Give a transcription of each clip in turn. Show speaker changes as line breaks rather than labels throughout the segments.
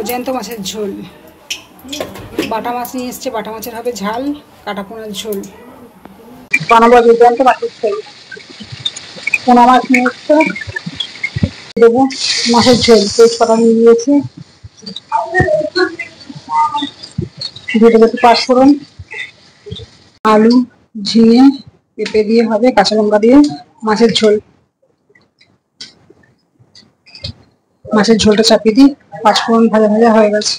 জ্যান্ত মাছের ঝোল। বাটা মাছ নিয়ে এসছে, বাটা মাছের হবে ঝাল, কাটা পোনার ঝোল বানাবো। জ্যান্ত মাছের ঝোল, পোনা মাছ নিয়ে এসছে, দেবো মাছের ঝোল। তেজপাতা নিয়ে দিয়েছি, দিয়ে দেবো একটু পাঁচফোড়ন, আলু, ঝিঙে, পেঁপে দিয়ে হবে, কাঁচা লঙ্কা দিয়ে মাছের ঝোল। মাছের ঝোলটা চাপিয়ে দিই। পাঁচফোড়ন ভাজা ভাজা হয়ে গেছে,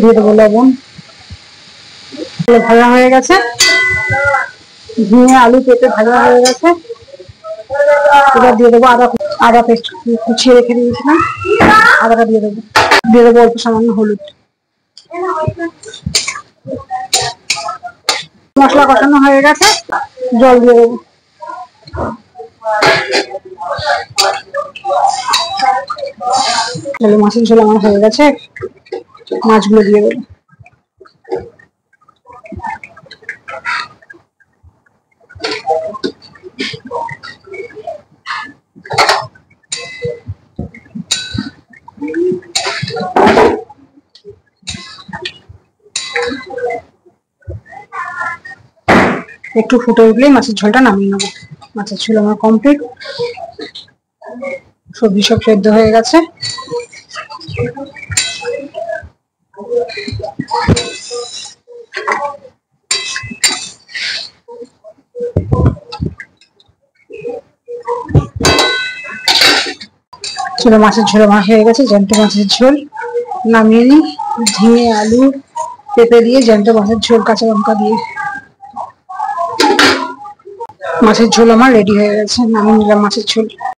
দিয়ে দেবো লবণ। ভাজা হয়ে গেছে, ঝিঙে আলু পেঁপে ভাজা হয়ে গেছে। এবার দিয়ে দেবো আদা পেস্ট কুচিয়ে রেখে দিয়েছিলাম, আদাটা দিয়ে দেবো। দিয়ে দেবো অল্প সামান্য হলুদ। মশলা কষানো হয়ে গেছে, জল দিয়ে দেবো। মাছের ঝোল আমার হয়ে গেছে, মাছগুলো দিয়ে দেবো। একটু ফুটে উঠলেই মাছের ঝোলটা নামিয়ে নেবো। মাছের ঝোল আমার কমপ্লিট। সবজি সব সেদ্ধ হয়ে গেছে। মাছের ঝোল আমার হয়ে গেছে, জ্যান্ত মাছের ঝোল নামিয়ে নিই। ঝিঙে আলু পেঁপে দিয়ে জ্যান্ত মাছের ঝোল, কাঁচা লঙ্কা দিয়ে মাছের ঝোল আমার রেডি হয়ে গেছে। নামিয়ে নিলাম মাছের ঝোল।